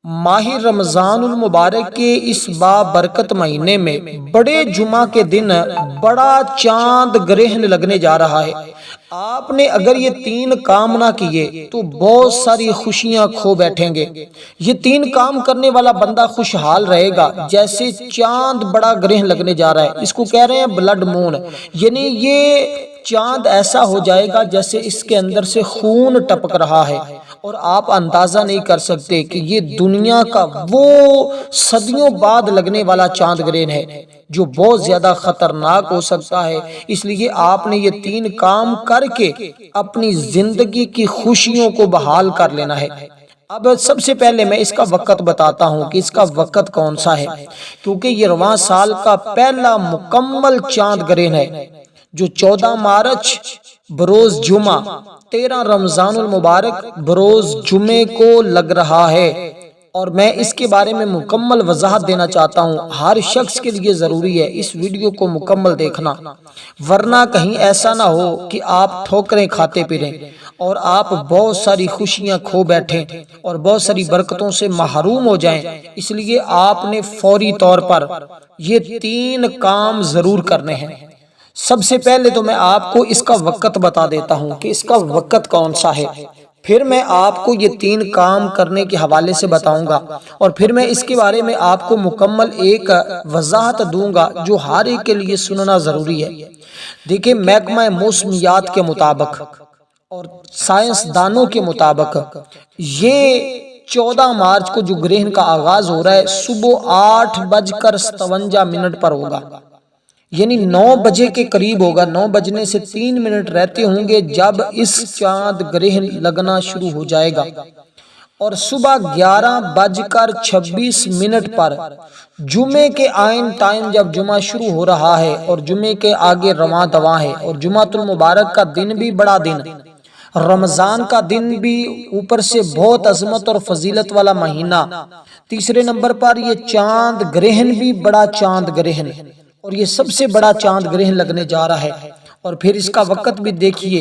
ماہ رمضان المبارک کے اس بابرکت مہینے میں بڑے جمعہ کے دن بڑا چاند گرہن لگنے جا رہا ہے۔ آپ نے اگر یہ تین کام نہ کیے تو بہت ساری خوشیاں کھو بیٹھیں گے۔ یہ تین کام کرنے والا بندہ خوشحال رہے گا جیسے چاند بڑا گرہن لگنے جا رہا ہے۔ اس کو کہہ رہے ہیں بلڈ مون، یعنی یہ چاند ایسا ہو جائے گا جیسے اس کے اندر سے خون ٹپک رہا ہے، اور آپ اندازہ نہیں کر سکتے کہ یہ دنیا کا وہ صدیوں بعد لگنے والا چاند گرہن ہے جو بہت زیادہ خطرناک ہو سکتا ہے۔ اس لیے آپ نے یہ تین کام کر کے اپنی زندگی کی خوشیوں کو بحال کر لینا ہے۔ اب سب سے پہلے میں اس کا وقت بتاتا ہوں کہ اس کا وقت کون سا ہے، کیونکہ یہ رواں سال کا پہلا مکمل چاند گرہن ہے جو 14 مارچ بروز جمعہ 13 رمضان المبارک بروز جمعے کو لگ رہا ہے۔ اور میں اس کے بارے میں مکمل وضاحت دینا چاہتا ہوں۔ ہر شخص کے لیے ضروری ہے اس ویڈیو کو مکمل دیکھنا، ورنہ کہیں ایسا نہ ہو کہ آپ ٹھوکریں کھاتے پھریں اور آپ بہت ساری خوشیاں کھو بیٹھیں اور بہت ساری برکتوں سے محروم ہو جائیں۔ اس لیے آپ نے فوری طور پر یہ تین کام ضرور کرنے ہیں۔ سب سے پہلے تو میں آپ کو اس کا وقت بتا دیتا ہوں کہ اس کا وقت کون سا ہے، پھر میں آپ کو یہ تین کام کرنے کے حوالے سے بتاؤں گا، اور پھر میں اس کے بارے میں آپ کو مکمل ایک وضاحت دوں گا جو ہر ایک کے لیے سننا ضروری ہے۔ دیکھیں، محکمہ موسمیات کے مطابق اور سائنس دانوں کے مطابق یہ 14 مارچ کو جو گرہن کا آغاز ہو رہا ہے صبح 8:57 پر ہوگا، یعنی 9 بجے کے قریب ہوگا۔ 9 بجنے سے 3 منٹ رہتے ہوں گے جب اس چاند گرہن لگنا شروع ہو جائے گا، اور صبح 11:26 پر جمعے کے عین ٹائم جب جمعہ شروع ہو رہا ہے اور جمعے کے آگے رواں دواں ہے، اور جمعۃ المبارک کا دن بھی بڑا دن، رمضان کا دن بھی، اوپر سے بہت عظمت اور فضیلت والا مہینہ، تیسرے نمبر پر یہ چاند گرہن بھی بڑا چاند گرہن، اور یہ سب سے بڑا چاند گرہن لگنے جا رہا ہے۔ اور پھر اس کا وقت بھی دیکھیے،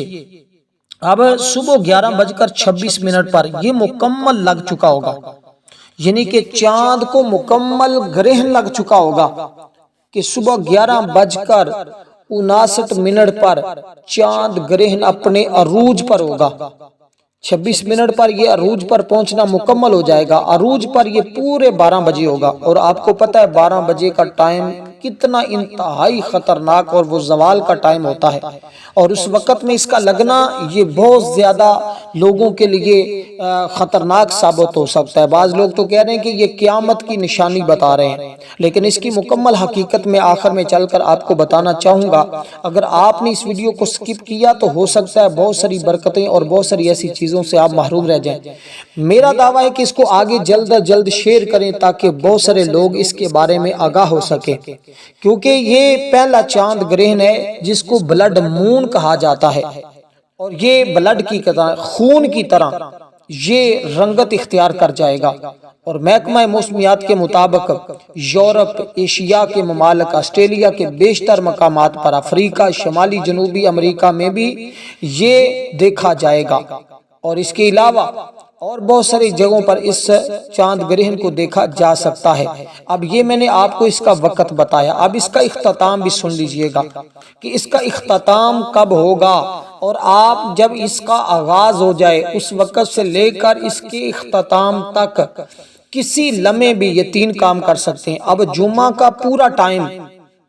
اب صبح 11:26 پر یہ مکمل لگ چکا ہوگا، یعنی کہ چاند کو مکمل گرہن لگ چکا ہوگا کہ صبح 11:59 پر چاند گرہن اپنے عروج پر ہوگا۔ 26 منٹ پر یہ عروج پر پہنچنا مکمل ہو جائے گا۔ عروج پر یہ پورے 12 بجے ہوگا، اور آپ کو پتہ ہے 12 بجے کا ٹائم کتنا انتہائی خطرناک اور وہ زوال کا ٹائم ہوتا ہے، اور اس وقت میں اس کا لگنا یہ بہت زیادہ لوگوں کے لیے خطرناک ثابت ہو سکتا ہے۔ بعض لوگ تو کہہ رہے ہیں کہ یہ قیامت کی نشانی بتا رہے ہیں، لیکن اس کی مکمل حقیقت میں آخر میں چل کر آپ کو بتانا چاہوں گا۔ اگر آپ نے اس ویڈیو کو سکپ کیا تو ہو سکتا ہے بہت ساری برکتیں اور بہت ساری ایسی چیزوں سے آپ محروم رہ جائیں۔ میرا دعویٰ ہے کہ اس کو آگے جلد از جلد شیئر کریں تاکہ بہت سارے لوگ اس کے بارے میں آگاہ ہو سکیں، کیونکہ یہ پہلا چاند گرہن ہے جس کو بلڈ مون کہا جاتا ہے، اور یہ بلڈ کی طرح، خون کی طرح یہ رنگت اختیار کر جائے گا۔ اور محکمہ موسمیات کے مطابق یورپ، ایشیا کے ممالک، آسٹریلیا کے بیشتر مقامات پر، افریقہ، شمالی جنوبی امریکہ میں بھی یہ دیکھا جائے گا، اور اس کے علاوہ اور بہت ساری جگہوں پر اس چاند گرہن کو دیکھا جا سکتا ہے۔ اب یہ میں نے آپ کو اس کا وقت بتایا، اب اس کا اختتام بھی سن لیجئے گا کہ اس کا اختتام کب ہوگا، اور آپ جب اس کا آغاز ہو جائے اس وقت سے لے کر اس کے اختتام تک کسی لمحے بھی یہ تین کام کر سکتے ہیں۔ اب جمعہ کا پورا ٹائم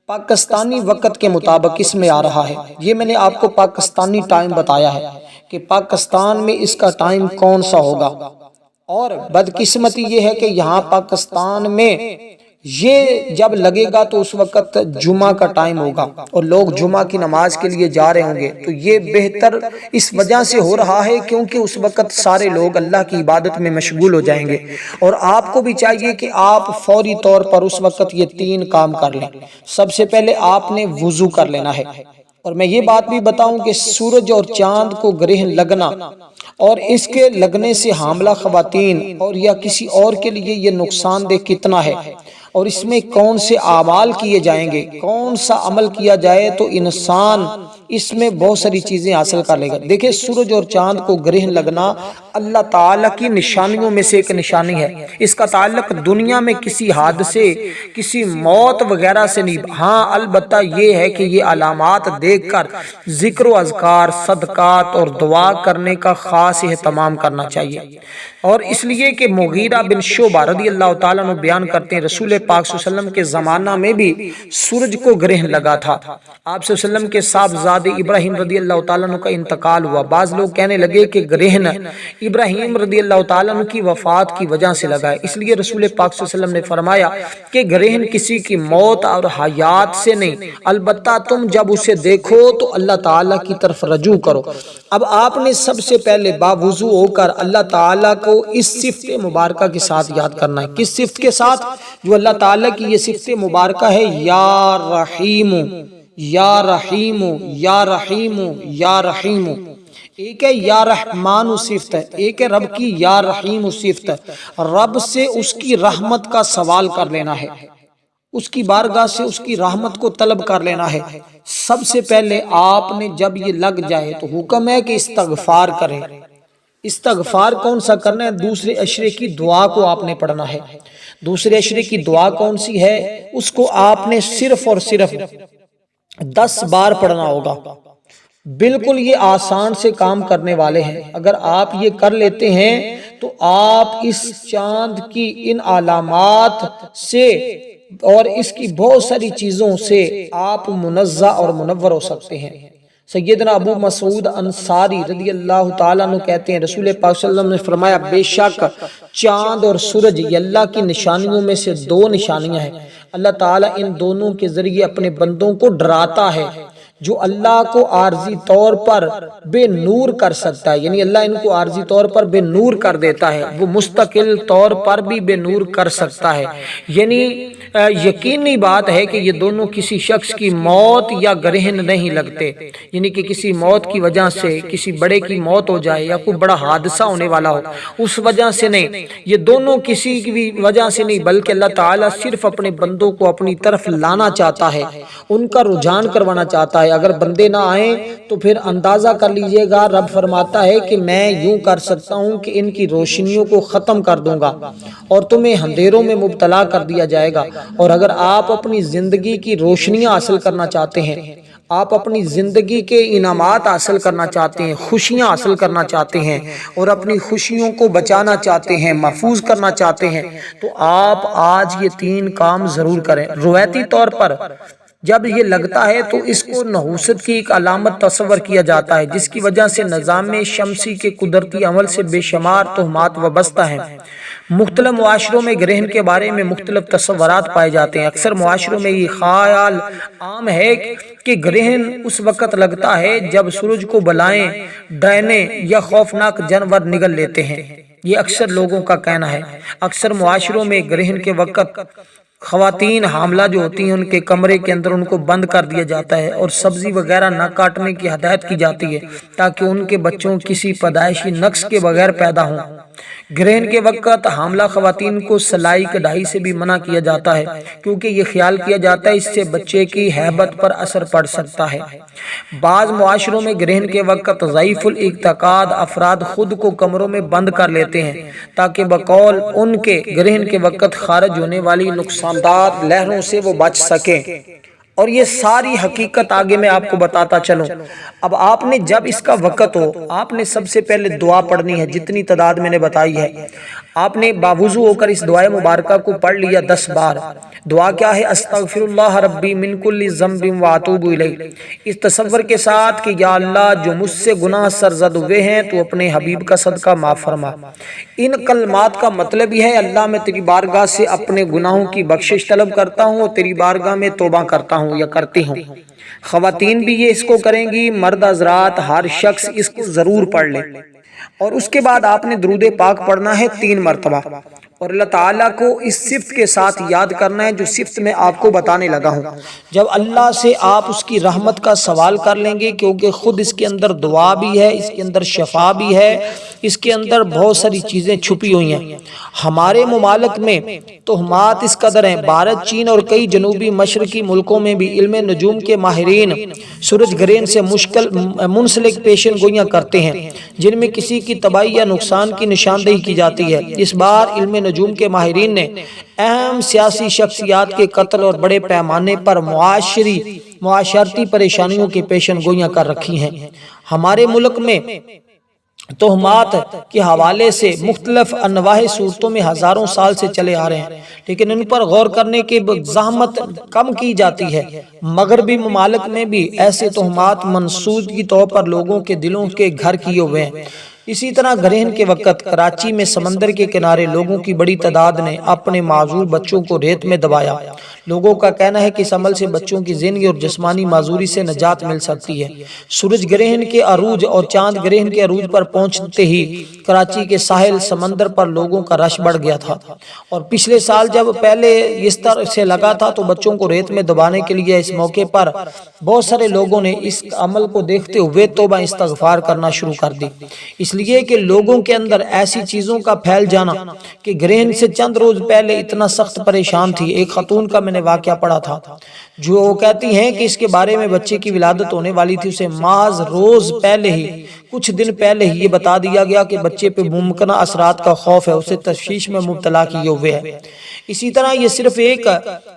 پاکستانی وقت کے مطابق اس میں آ رہا ہے، یہ میں نے آپ کو پاکستانی ٹائم بتایا ہے کہ پاکستان میں اس کا ٹائم کون سا ہوگا، اور بدقسمتی یہ ہے کہ یہاں پاکستان میں یہ جب لگے گا تو اس وقت جمعہ کا ٹائم ہوگا اور لوگ جمعہ کی نماز کے لیے جا رہے ہوں گے، تو یہ بہتر اس وجہ سے ہو رہا ہے کیونکہ اس وقت سارے لوگ اللہ کی عبادت میں مشغول ہو جائیں گے، اور آپ کو بھی چاہیے کہ آپ فوری طور پر اس وقت یہ تین کام کر لیں۔ سب سے پہلے آپ نے وضو کر لینا ہے، اور میں یہ بات بھی بتاؤں کہ سورج اور چاند کو گرہن لگنا اور اس کے لگنے سے حاملہ خواتین اور یا کسی اور کے لیے یہ نقصان دہ کتنا ہے، اور اس میں کون سے اعمال کیے جائیں گے، کون سا عمل کیا جائے تو انسان اس میں بہت ساری چیزیں حاصل کر لے گا۔ دیکھیں سورج اور چاند کو گرہن لگنا اللہ تعالیٰ کی نشانیوں میں سے ایک نشانی ہے۔ اس کا تعلق دنیا میں کسی حادثے، کسی موت وغیرہ سے نہیں، ہاں البتہ یہ ہے کہ یہ علامات دیکھ کر ذکر و اذکار، صدقات اور دعا کرنے کا خاص اہتمام کرنا چاہیے۔ اور اس لیے کہ مغیرہ بن شعبہ رضی اللہ تعالیٰ عنہ بیان کرتے ہیں رسول پاک صلی اللہ علیہ وسلم کے زمانہ میں بھی سورج کو گرہن لگا تھا۔ آپ صلی اللہ علیہ وسلم کے صاحبزادے ابراہیم رضی اللہ تعالیٰ عنہ کا انتقال ہوا۔ بعض لوگ کہنے لگے کہ گرہن ابراہیم رضی اللہ تعالیٰ عنہ کی وفات کی وجہ سے لگا ہے، اس لیے رسول پاک صلی اللہ علیہ وسلم نے فرمایا کہ گرہن کسی کی موت اور حیات سے نہیں، البتہ تم جب اسے دیکھو تو اللہ تعالیٰ کی طرف رجوع کرو۔ اب آپ نے سب سے پہلے باوضو ہو کر اللہ تعالیٰ کو اس صفت مبارکہ کے ساتھ یاد کرنا ہے۔ کس صفت کے ساتھ؟ جو اللہ تعالیٰ کی یہ صفت مبارکہ ہے، یا رحیم یا رحیم یا رحیم یا رحیم۔ ایک ہے یا رحمان صفت ہے، ایک ہے رب کی یا رحیم صفت ہے۔ رب سے اس کی رحمت کا سوال کر لینا ہے، اس کی بارگاہ سے اس کی رحمت کو طلب کر لینا ہے۔ سب سے پہلے آپ نے جب یہ لگ جائے تو حکم ہے کہ استغفار کریں۔ استغفار کون سا کرنا ہے؟ دوسرے عشرے کی دعا کو آپ نے پڑھنا ہے۔ دوسرے عشرے کی دعا کون سی ہے؟ اس کو آپ نے صرف اور صرف 10 بار پڑھنا ہوگا۔ بالکل یہ آسان سے کام کرنے والے ہیں، اگر آپ یہ کر لیتے ہیں تو آپ اس چاند کی ان علامات سے اور اس کی بہت ساری چیزوں سے آپ منزہ اور منور ہو سکتے ہیں۔ سیدنا ابو مسعود انصاری رضی اللہ تعالیٰ عنہ کہتے ہیں رسول پاک صلی اللہ علیہ وسلم نے فرمایا بے شک چاند اور سورج یہ اللہ کی نشانیوں میں سے 2 نشانیاں ہیں۔ اللہ تعالیٰ ان دونوں کے ذریعے اپنے بندوں کو ڈراتا ہے۔ جو اللہ کو عارضی طور پر بے نور کر سکتا ہے، یعنی اللہ ان کو عارضی طور پر بے نور کر دیتا ہے، وہ مستقل طور پر بھی بے نور کر سکتا ہے۔ یعنی یقینی بات ہے کہ یہ دونوں کسی شخص کی موت یا گرہن نہیں لگتے، یعنی کہ کسی موت کی وجہ سے کسی بڑے کی موت ہو جائے یا کوئی بڑا حادثہ ہونے والا ہو اس وجہ سے نہیں، یہ دونوں کسی کی وجہ سے نہیں، بلکہ اللہ تعالیٰ صرف اپنے بندوں کو اپنی طرف لانا چاہتا ہے، ان کا رجحان کروانا چاہتا ہے۔ اگر بندے نہ آئیں تو پھر اندازہ کر لیجئے گا، رب فرماتا ہے کہ میں یوں کر سکتا ہوں کہ ان کی روشنیوں کو ختم کر دوں گا اور تمہیں اندھیروں میں مبتلا کر دیا جائے گا۔ اور اگر آپ اپنی زندگی کی روشنیاں حاصل کرنا چاہتے ہیں، آپ اپنی زندگی کے انعامات حاصل کرنا چاہتے ہیں، خوشیاں حاصل کرنا چاہتے ہیں اور اپنی خوشیوں کو بچانا چاہتے ہیں، محفوظ کرنا چاہتے ہیں، تو آپ آج یہ 3 کام ضرور کریں۔ روایتی طور پر جب یہ لگتا ہے تو اس کو نحوست کی ایک علامت تصور کیا جاتا ہے، جس کی وجہ سے نظام شمسی کے قدرتی عمل سے بے شمار تہمات وابستہ ہیں۔ مختلف معاشروں میں گرہن کے بارے میں مختلف تصورات پائے جاتے ہیں۔ اکثر معاشروں میں یہ خیال عام ہے کہ گرہن اس وقت لگتا ہے جب سورج کو بلائیں، ڈرانے یا خوفناک جانور نگل لیتے ہیں، یہ اکثر لوگوں کا کہنا ہے۔ اکثر معاشروں میں گرہن کے وقت خواتین حاملہ جو ہوتی ہیں ان کے کمرے کے اندر ان کو بند کر دیا جاتا ہے اور سبزی وغیرہ نہ کاٹنے کی ہدایت کی جاتی ہے تاکہ ان کے بچوں کسی پیدائشی نقص کے بغیر پیدا ہوں۔ گرہن کے وقت حاملہ خواتین کو سلائی کڑھائی سے بھی منع کیا جاتا ہے کیونکہ یہ خیال کیا جاتا ہے اس سے بچے کی ہیبت پر اثر پڑ سکتا ہے۔ بعض معاشروں میں گرہن کے وقت ضعیف الاعتقاد افراد خود کو کمروں میں بند کر لیتے ہیں تاکہ بقول ان کے گرہن کے وقت خارج ہونے والی نقصان دہ لہروں سے وہ بچ سکیں۔ اور یہ ساری حقیقت آگے میں آپ کو بتاتا چلوں۔ اب آپ نے جب اس کا وقت ہو آپ نے سب سے پہلے دعا پڑھنی ہے، جتنی تعداد میں نے بتائی ہے آپ نے باوضو ہو کر اس دعائے مبارکہ کو پڑھ لیا 10 بار۔ دعا کیا ہے؟ استغفر اللہ ربی من کل ذنب واتوب الیہ، اس تصور کے ساتھ کہ یا اللہ جو مجھ سے گناہ سرزد ہوئے ہیں تو اپنے حبیب کا صدقہ معاف فرما۔ ان کلمات کا مطلب یہ ہے اللہ میں تیری بارگاہ سے اپنے گناہوں کی بخشش طلب کرتا ہوں اور تیری بارگاہ میں توبہ کرتا ہوں یا کرتی ہوں۔ خواتین بھی یہ اس کو کریں گی، مرد حضرات ہر شخص اس کو ضرور پڑھ لے۔ اور اس کے بعد آپ نے درود پاک پڑھنا ہے 3 مرتبہ۔ اور اللہ تعالیٰ کو اس صفت کے ساتھ یاد کرنا ہے جو صفت میں آپ کو بتانے لگا ہوں۔ جب اللہ سے آپ اس کی رحمت کا سوال کر لیں گے، کیونکہ خود اس کے اندر دعا بھی ہے، اس کے اندر شفا بھی ہے، اس کے اندر بہت ساری چیزیں چھپی ہوئی ہیں۔ ہمارے ممالک میں تہمات اس قدر ہیں، بھارت، چین اور کئی جنوبی مشرقی ملکوں میں بھی علم نجوم کے ماہرین سورج گرہن سے منسلک پیشن گوئیاں کرتے ہیں، جن میں کسی کی تباہی یا نقصان کی نشاندہی کی جاتی ہے۔ اس بار علم نجوم کے ماہرین نے اہم سیاسی شخصیات کے قتل اور بڑے پیمانے پر معاشرتی پریشانیوں کی پیشن گوئیاں کر رکھی ہیں۔ ہمارے ملک میں تہمات کے حوالے سے مختلف انواع صورتوں میں ہزاروں سال سے چلے آ رہے ہیں، لیکن ان پر غور کرنے کی زحمت کم کی جاتی ہے۔ مغربی ممالک میں بھی ایسے تہمات منصوبی طور پر لوگوں کے دلوں کے گھر کیے ہوئے ہیں۔ اسی طرح گرہن کے وقت کراچی میں سمندر کے کنارے لوگوں کی بڑی تعداد نے اپنے معذور بچوں کو ریت میں دبایا۔ لوگوں کا کہنا ہے کہ اس عمل سے بچوں کی ذہنی اور جسمانی معذوری سے نجات مل سکتی ہے۔ سورج گرہن کے عروج اور چاند گرہن کے عروج پر پہنچتے ہی کراچی کے ساحل سمندر پر لوگوں کا رش بڑھ گیا تھا، اور پچھلے سال جب پہلے اس طرح سے لگا تھا تو بچوں کو ریت میں دبانے کے لیے اس موقع پر بہت سارے لوگوں نے اس عمل کو دیکھتے ہوئے توبہ استغفار کرنا شروع کر دی، اس لیے کہ لوگوں کے اندر ایسی چیزوں کا پھیل جانا کہ گرہن سے چند روز پہلے اتنا سخت پریشان تھی۔ ایک خاتون کا میں نے واقعہ پڑھا تھا جو کہتی ہیں کہ اس کے بارے میں بچے کی ولادت ہونے والی تھی، اسے محض روز پہلے ہی، کچھ دن پہلے ہی یہ بتا دیا گیا کہ بچے پہ ممکنہ اثرات کا خوف ہے، اسے تشویش میں مبتلا کیے ہوئے ہے۔ اسی طرح یہ صرف ایک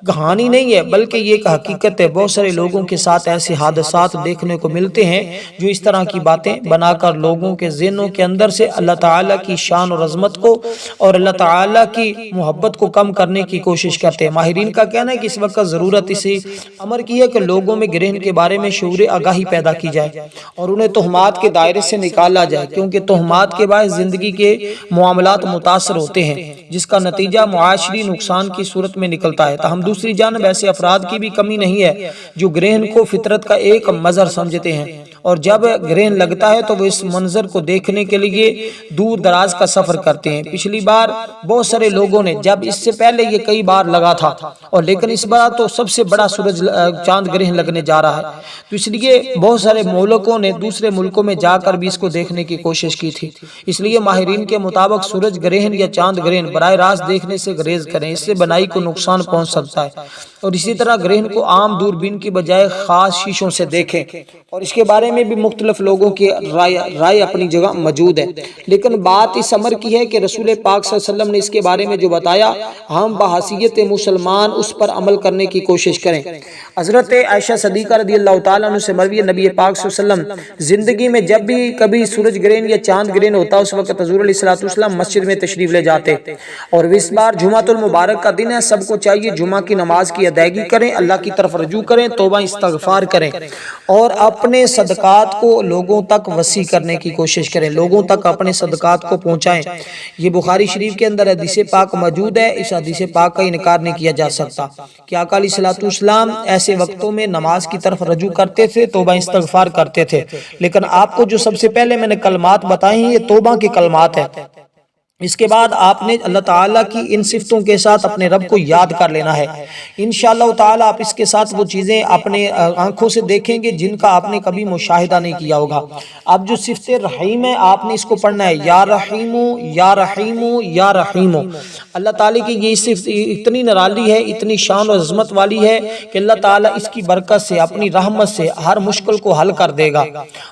کہانی نہیں ہے بلکہ یہ ایک حقیقت ہے۔ بہت سارے لوگوں کے ساتھ ایسے حادثات دیکھنے کو ملتے ہیں جو اس طرح کی باتیں بنا کر لوگوں کے ذہنوں کے اندر سے اللہ تعالیٰ کی شان اور عظمت کو اور اللہ تعالیٰ کی محبت کو کم کرنے کی کوشش کرتے ہیں۔ ماہرین کا کہنا ہے کہ اس وقت ضرورت اسی امر کی ہے کہ لوگوں میں گرہن کے بارے میں شعور آگاہی پیدا کی جائے اور انہیں تہمات کے دائرے سے نکالا جائے، کیونکہ تہمات کے باعث زندگی کے معاملات متاثر ہوتے ہیں، جس کا نتیجہ معاشری نقصان کی صورت میں نکلتا ہے۔ تاہم دوسری جانب ایسے افراد کی بھی کمی نہیں ہے جو گرہن کو فطرت کا ایک مظہر سمجھتے ہیں، اور جب گرہن لگتا ہے تو وہ اس منظر کو دیکھنے کے لیے دور دراز کا سفر کرتے ہیں۔ پچھلی بار بہت سارے لوگوں نے، جب اس سے پہلے یہ کئی بار لگا تھا، اور لیکن اس بار تو سب سے بڑا سورج چاند گرہن لگنے جا رہا ہے، تو اس لیے بہت سارے ملکوں نے دوسرے ملکوں میں جا کر بھی اس کو دیکھنے کی کوشش کی تھی۔ اس لیے ماہرین کے مطابق سورج گرہن یا چاند گرہن براہ راست دیکھنے سے گریز کریں، اس سے بنائی کو نقصان پہنچ سکتا ہے، اور اسی طرح گرہن کو عام دوربین کی بجائے خاص شیشوں سے دیکھیں، اور اس کے بارے میں بھی مختلف لوگوں کی رائے اپنی جگہ موجود ہے، لیکن بات اس امر کی ہے کہ رسول پاک صلی اللہ علیہ وسلم نے اس کے بارے میں جو بتایا، ہم بحیثیت مسلمان اس پر عمل کرنے کی کوشش کریں۔ حضرت عائشہ صدیقہ رضی اللہ تعالیٰ عنہ سے مروی نبی پاک صلی اللہ علیہ وسلم زندگی میں جب بھی کبھی سورج گرہن یا چاند گرہن ہوتا اس وقت حضور علیہ الصلوۃ والسلام مسجد میں تشریف لے جاتے، اور اس بار جمعۃ المبارک کا دن ہے، سب کو چاہیے جمعہ کی نماز کی ادائیگی کریں، اللہ کی طرف رجوع کریں، توبہ استغفار کریں، اور اپنے صدقات کو لوگوں تک وسیع کرنے کی کوشش کریں، لوگوں تک اپنے صدقات کو پہنچائیں۔ یہ بخاری شریف کے اندر حدیث پاک موجود ہے، اس حدیث پاک کا انکار نہیں کیا جا سکتا کہ آقا علیہ الصلوۃ والسلام ایسے وقتوں میں نماز کی طرف رجوع کرتے تھے، توبہ استغفار کرتے تھے، لیکن آپ کو جو سب سے پہلے میں نے کلمات بتائے ہیں یہ توبہ کے کلمات ہیں۔ اس کے بعد آپ نے اللہ تعالیٰ کی ان صفتوں کے ساتھ اپنے رب کو یاد کر لینا ہے۔ انشاءاللہ تعالیٰ آپ اس کے ساتھ وہ چیزیں اپنے آنکھوں سے دیکھیں گے جن کا آپ نے کبھی مشاہدہ نہیں کیا ہوگا۔ اب جو صفت رحیم ہے آپ نے اس کو پڑھنا ہے، یا رحیمو یا رحیمو یا رحیمو۔ اللہ تعالیٰ کی یہ صفت اتنی نرالی ہے، اتنی شان و عظمت والی ہے کہ اللہ تعالیٰ اس کی برکت سے، اپنی رحمت سے ہر مشکل کو حل کر دے گا،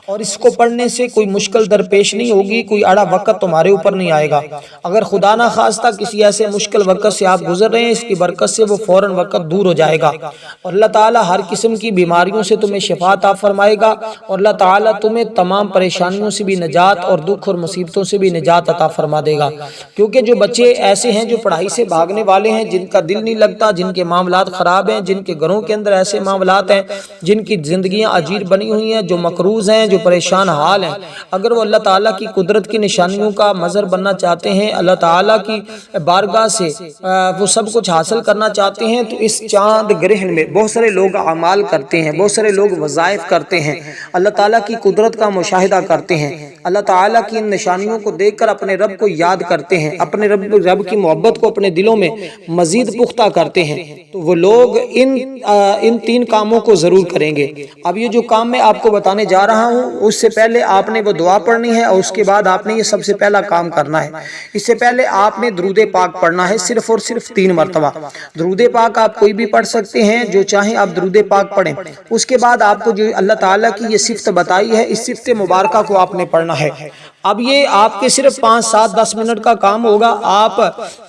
اور اس کو پڑھنے سے کوئی مشکل درپیش نہیں ہوگی، کوئی اڑا وقت تمہارے اوپر نہیں آئے گا۔ اگر خدا نہ خواستہ کسی ایسے مشکل وقت سے آپ گزر رہے ہیں، اس کی برکت سے وہ فوراً وقت دور ہو جائے گا، اور اللہ تعالیٰ ہر قسم کی بیماریوں سے تمہیں شفا عطا فرمائے گا، اور اللہ تعالیٰ تمہیں تمام پریشانیوں سے بھی نجات اور دکھ اور مصیبتوں سے بھی نجات عطا فرما دے گا۔ کیونکہ جو بچے ایسے ہیں جو پڑھائی سے بھاگنے والے ہیں، جن کا دل نہیں لگتا، جن کے معاملات خراب ہیں، جن کے گھروں کے اندر ایسے معاملات ہیں، جن کی زندگیاں عجیب بنی ہوئی ہیں، جو مقروض ہیں، جو پریشان حال ہیں، اگر وہ اللہ تعالیٰ کی قدرت کی نشانیوں کا مظہر بننا چاہتے ہیں، اللہ تعالیٰ کی بارگاہ سے وہ سب کچھ حاصل کرنا چاہتے ہیں، تو اس چاند گرہن میں بہت سارے لوگ اعمال کرتے ہیں، بہت سارے لوگ وظائف کرتے ہیں، اللہ تعالیٰ کی قدرت کا مشاہدہ کرتے ہیں۔ اللہ تعالیٰ کی ان نشانیوں کو دیکھ کر اپنے رب کو یاد کرتے ہیں، اپنے رب کی محبت کو اپنے دلوں میں مزید پختہ کرتے ہیں، تو وہ لوگ ان 3 کاموں کو ضرور کریں گے۔ اب یہ جو کام میں آپ کو بتانے جا رہا ہوں، اس سے پہلے آپ نے وہ دعا پڑھنی ہے، اور اس کے بعد آپ نے یہ سب سے پہلا کام کرنا ہے۔ اس سے پہلے آپ نے درود پاک پڑھنا ہے، صرف اور صرف 3 مرتبہ۔ درود پاک آپ کوئی بھی پڑھ سکتے ہیں، جو چاہیں آپ درود پاک پڑھیں۔ اس کے بعد آپ کو جو اللہ تعالیٰ کی یہ صفت بتائی ہے، اس صفت مبارکہ کو آپ نے پڑھنا ہے۔ اب یہ آپ کے صرف 5 7 10 منٹ کا کام ہوگا۔ آپ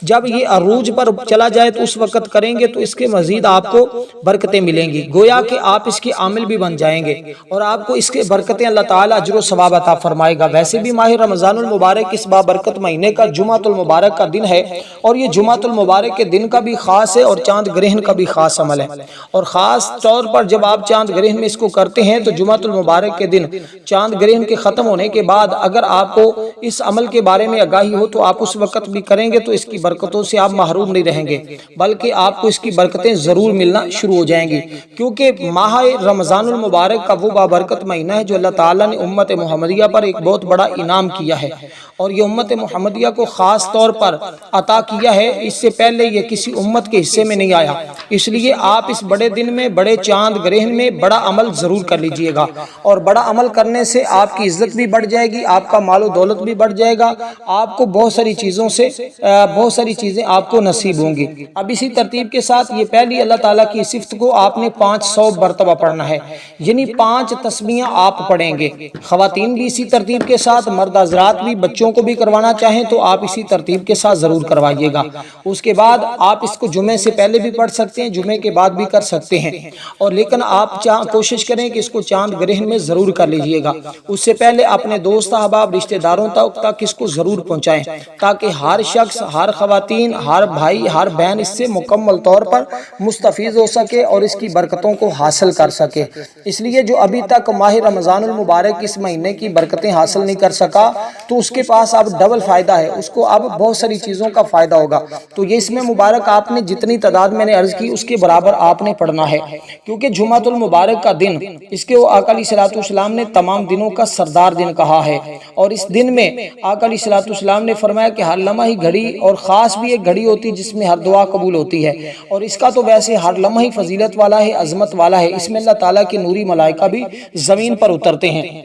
جب یہ عروج پر چلا جائے تو اس وقت کریں گے تو اس کے مزید آپ کو برکتیں ملیں گی، گویا کہ آپ اس کے عامل بھی بن جائیں گے، اور آپ کو اس کے برکتیں اللہ تعالیٰ اجر و ثواب عطا فرمائے گا۔ ویسے بھی ماہ رمضان المبارک اس بابرکت مہینے کا جمعۃ المبارک کا دن ہے، اور یہ جمعۃ المبارک کے دن کا بھی خاص ہے، اور چاند گرہن کا بھی خاص عمل ہے، اور خاص طور پر جب آپ چاند گرہن میں اس کو کرتے ہیں تو جمعۃ المبارک کے دن چاند گرہن کے ختم ہونے کے بعد اگر آپ کو اس عمل کے بارے میں آگاہی ہو تو آپ اس وقت بھی کریں گے تو اس کی برکتوں سے آپ محروم نہیں رہیں گے، بلکہ آپ کو اس کی برکتیں ضرور ملنا شروع ہو جائیں گی، کیونکہ ماہ رمضان المبارک کا وہ بابرکت مہینہ ہے جو اللہ تعالیٰ نے امت محمدیہ پر ایک بہت بڑا انعام کیا ہے، اور یہ امت محمدیہ کو خاص طور پر عطا کیا ہے۔ اس سے پہلے یہ کسی امت کے حصے میں نہیں آیا، اس لیے آپ اس بڑے دن میں، بڑے چاند گرہن میں بڑا عمل ضرور کر لیجئے گا، اور بڑا عمل کرنے سے آپ کی عزت بھی بڑھ جائے گی، آپ کا مال و دولت بھی بڑھ جائے گا، آپ کو بہت ساری چیزیں آپ کو نصیب ہوں گی۔ اب اسی ترتیب کے ساتھ یہ پہلی اللہ تعالیٰ کی صفت کو آپ نے 500 مرتبہ پڑھنا ہے، یعنی 5 تسبیحاں آپ پڑھیں گے۔ خواتین بھی اسی ترتیب کے ساتھ، مرد حضرات بھی بچوں کو بھی کروانا چاہیں تو آپ اسی ترتیب کے ساتھ ضرور کروائیے گا۔ اس کے بعد آپ اس کو جمعے سے پہلے بھی پڑھ سکتے ہیں، جمعے کے بعد بھی کر سکتے ہیں، اور لیکن آپ کوشش کریں کہ اس کو چاند گرہن میں ضرور کر لیجئے گا۔ اس سے پہلے اپنے دوست احباب رشتہ داروں تک اس کو ضرور پہنچائیں، تاکہ ہر شخص، ہر خواتین، ہر بھائی، ہر بہن اس سے مکمل طور پر مستفیض ہو سکے اور اس کی برکتوں کو حاصل کر سکے۔ اس لیے جو ابھی تک ماہ رمضان المبارک اس مہینے کی برکتیں حاصل نہیں کر سکا تو اس کے پاس اب ڈبل فائدہ ہے، اس کو اب بہت ساری چیزوں کا فائدہ ہوگا۔ تو یہ اس میں مبارک آپ نے جتنی تعداد میں نے عرض کی اس کے برابر آپ نے پڑھنا ہے، کیونکہ جمعۃ المبارک کا دن اس کے آقا علیہ الصلوۃ والسلام نے تمام دنوں کا سردار دن کہا ہے، اور اس دن میں آقا علیہ الصلوۃ والسلام نے فرمایا کہ ہر لمحہ ہی گھڑی، اور خاص بھی ایک گھڑی ہوتی جس میں ہر دعا قبول ہوتی ہے، اور اس کا تو ویسے ہر لمحہ ہی فضیلت والا ہے، عظمت والا ہے، اس میں اللہ تعالیٰ کے نوری ملائکہ بھی زمین پر اترتے ہیں۔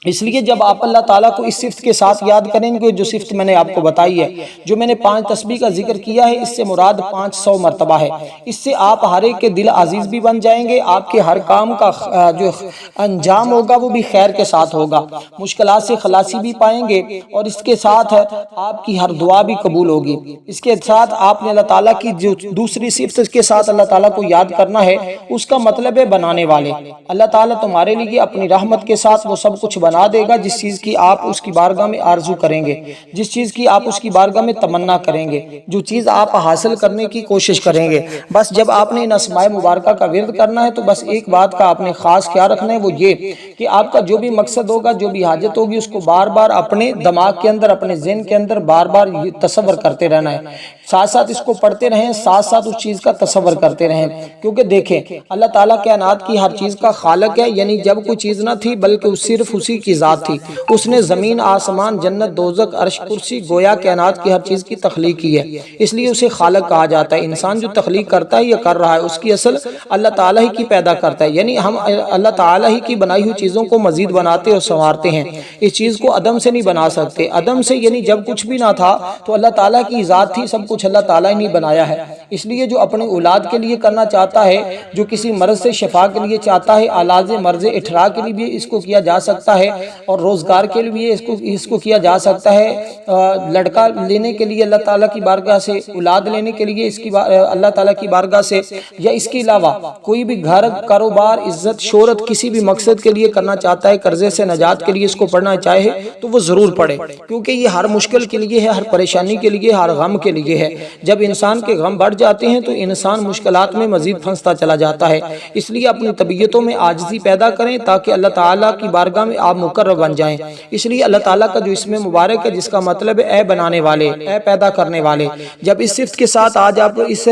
اس لیے جب آپ اللہ تعالیٰ کو اس صفت کے ساتھ یاد کریں گے، جو صفت میں نے آپ کو بتائی ہے، جو میں نے 5 تسبیح کا ذکر کیا ہے، اس سے مراد 500 مرتبہ ہے۔ اس سے آپ ہر ایک کے دل عزیز بھی بن جائیں گے، آپ کے ہر کام کا جو انجام ہوگا وہ بھی خیر کے ساتھ ہوگا، مشکلات سے خلاصی بھی پائیں گے، اور اس کے ساتھ آپ کی ہر دعا بھی قبول ہوگی۔ اس کے ساتھ آپ نے اللہ تعالیٰ کی جو دوسری صفت کے ساتھ اللہ تعالیٰ کو یاد کرنا ہے، اس کا مطلب ہے بنانے والے۔ اللہ تعالیٰ تمہارے لیے اپنی رحمت کے ساتھ وہ سب کچھ بنا دے گا جس چیز کی آپ اس کی بارگاہ میں آرزو کریں گے، جس چیز کی آپ اس کی بارگاہ میں تمنا کریں گے، جو چیز آپ حاصل کرنے کی کوشش کریں گے۔ بس جب آپ نے ان اسماء مبارکہ کا ورد کرنا ہے تو بس ایک بات کا آپ نے خاص خیال رکھنا ہے، وہ یہ کہ آپ کا جو بھی مقصد ہوگا، جو بھی حاجت ہوگی، اس کو بار بار اپنے دماغ کے اندر، اپنے ذہن کے اندر بار بار تصور کرتے رہنا ہے، ساتھ ساتھ اس کو پڑھتے رہیں، ساتھ ساتھ اس چیز کا تصور کرتے رہیں، کیونکہ دیکھیں اللہ تعالیٰ کائنات کی ہر چیز کا خالق ہے، یعنی جب کوئی چیز نہ تھی بلکہ صرف اسی کی ذات تھی، اس نے زمین، آسمان، جنت، دوزخ، عرش، کرسی، گویا کائنات کی ہر چیز کی تخلیق کی ہے، اس لیے اسے خالق کہا جاتا ہے۔ انسان جو تخلیق کرتا ہے یا کر رہا ہے، اس کی اصل اللہ تعالیٰ ہی کی پیدا کرتا ہے، یعنی ہم اللہ تعالیٰ ہی کی بنائی ہوئی چیزوں کو مزید بناتے اور سنوارتے ہیں، اس چیز کو عدم سے نہیں بنا سکتے۔ عدم سے یعنی جب کچھ بھی نہ تھا تو اللہ تعالیٰ کی ذات تھی، سب کچھ اللہ تعالیٰ ہی نہیں بنایا ہے۔ اس لیے جو اپنی اولاد کے لیے کرنا چاہتا ہے، جو کسی مرض سے شفا کے لیے چاہتا ہے، علاج مرض اٹھرا کے لیے بھی اس کو کیا جا سکتا ہے، اور روزگار کے لیے اس کو کیا جا سکتا ہے، لڑکا لینے کے لیے اللہ تعالیٰ کی بارگاہ سے، اولاد لینے کے لیے اس کی اللہ تعالیٰ کی بارگاہ سے، یا اس کے علاوہ کوئی بھی گھر، کاروبار، عزت، شہرت، کسی بھی مقصد کے لیے کرنا چاہتا ہے، قرضے سے نجات کے لیے اس کو پڑھنا چاہے تو وہ ضرور پڑھے، کیونکہ یہ ہر مشکل کے لیے ہے، ہر پریشانی کے لیے، ہر غم کے لیے ہے۔ جب انسان کے غم بڑھ جاتے ہیں تو انسان مشکلات میں مزید پھنستا چلا جاتا ہے، اس لیے اپنی طبیعتوں میں عاجزی پیدا کریں تاکہ اللہ تعالیٰ کی بارگاہ میں آپ مقرب بن جائیں۔ اس لیے اللہ تعالیٰ کا جو اسم مبارک ہے جس کا مطلب ہے اے بنانے والے، اے پیدا کرنے والے، جب اس صفت کے ساتھ آج آپ اس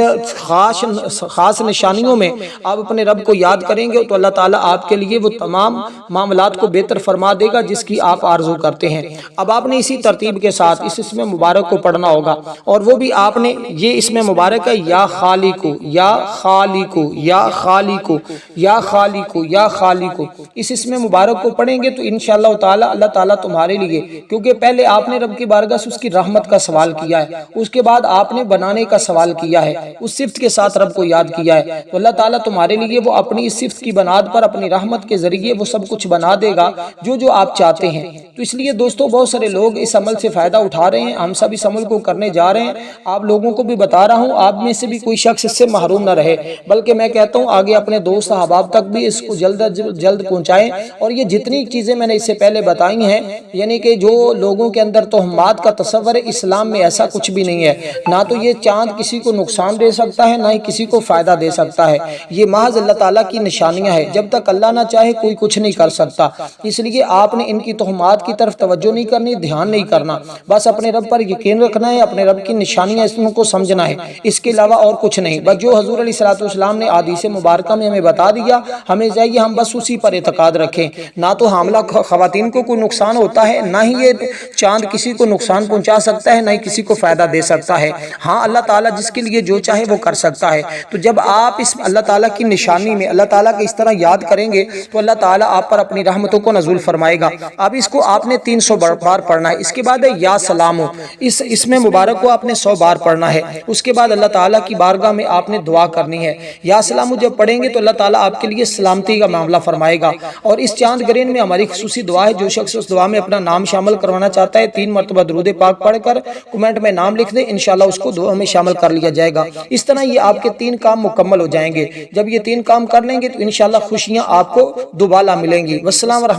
خاص نشانیوں میں آپ اپنے رب کو یاد کریں گے تو اللہ تعالیٰ آپ کے لیے وہ تمام معاملات کو بہتر فرما دے گا جس کی آپ آرزو کرتے ہیں۔ اب آپ نے اسی ترتیب کے ساتھ اس اسم مبارک کو پڑھنا ہوگا، اور وہ بھی آپ نے یہ اسم مبارک ہے یا خالق، یا خالق، یا خالق، یا خالق، یا خالق، اس اسم مبارک کو پڑھیں گے تو انشاءاللہ تعالی اللہ تعالیٰ تمہارے لیے، کیونکہ پہلے آپ نے رب کی بارگاہ سے اس کی رحمت کا سوال کیا ہے، اس کے بعد آپ نے بنانے کا سوال کیا ہے، اس صفت کے ساتھ رب کو یاد کیا ہے، تو اللہ تعالیٰ تمہارے لیے وہ اپنی اس صفت کی بنیاد پر اپنی رحمت کے ذریعے وہ سب کچھ بنا دے گا جو آپ چاہتے ہیں۔ تو اس لیے دوستو بہت سارے لوگ اس عمل سے فائدہ اٹھا رہے ہیں، ہم سب اس عمل کو کرنے جا رہے ہیں، آپ لوگوں کو بھی بتا رہا ہوں، آپ میں سے بھی کوئی شخص اس سے محروم نہ رہے، بلکہ میں کہتا ہوں آگے اپنے دوست احباب تک بھی اس کو جلد پہنچائیں۔ اور یہ جتنی چیزیں میں نے اس سے پہلے بتائی ہیں، یعنی کہ جو لوگوں کے اندر توہمات کا تصور ہے، اسلام میں ایسا کچھ بھی نہیں ہے، نہ تو یہ چاند کسی کو نقصان دے سکتا ہے، نہ ہی کسی کو فائدہ دے سکتا ہے، یہ محض اللہ تعالیٰ کی نشانیاں ہیں، جب تک اللہ نہ چاہے کوئی کچھ نہیں کر سکتا۔ اس لیے آپ نے ان کی توہمات کی طرف توجہ نہیں کرنی، دھیان نہیں کرنا، بس اپنے رب پر یقین رکھنا ہے، اپنے رب کی نشانیاں اس کو سمجھنا ہے، اس کے علاوہ اور کچھ نہیں، بس جو حضور علیہ الصلوۃ والسلام نے حدیث مبارکہ میں ہمیں بتا دیا، ہمیں چاہیے ہم بس اسی پر اعتقاد رکھیں۔ نہ تو حاملہ خواتین کو کوئی نقصان ہوتا ہے، نہ ہی یہ چاند کسی کو نقصان پہنچا سکتا ہے، نہ ہی کسی کو فائدہ دے سکتا ہے، ہاں اللہ تعالیٰ جس کے لیے جو چاہے وہ کر سکتا ہے۔ تو جب آپ اس اللہ تعالیٰ کی نشانی میں اللہ تعالیٰ کے اس طرح یاد کریں گے تو اللہ تعالیٰ آپ پر اپنی رحمتوں کو نزول فرمائے گا۔ اب اس کو آپ نے 300 بار پڑھنا ہے، اس کے بعد ہے یا سلام، اس میں مبارک کو آپ نے 100 بار پڑھنا ہے، اس کے بعد اللہ تعالیٰ کی بارگاہ میں آپ نے دعا کرنی ہے۔ یا سلام جب پڑھیں گے تو اللہ تعالیٰ آپ کے لیے سلامتی کا معاملہ فرمائے گا۔ اور اس چاند گرین میں ہماری خصوصی دعا ہے، جو شخص اس دعا میں اپنا نام شامل کروانا چاہتا ہے 3 مرتبہ درود پاک پڑھ کر کمنٹ میں نام لکھ دے، انشاءاللہ اس کو دعا میں شامل کر لیا جائے گا۔ اس طرح یہ آپ کے 3 کام مکمل ہو جائیں گے۔ جب یہ 3 کام کر لیں گے تو انشاءاللہ خوشیاں آپ کو دوبالا ملیں گی۔ والسلام ورحمۃ اللہ۔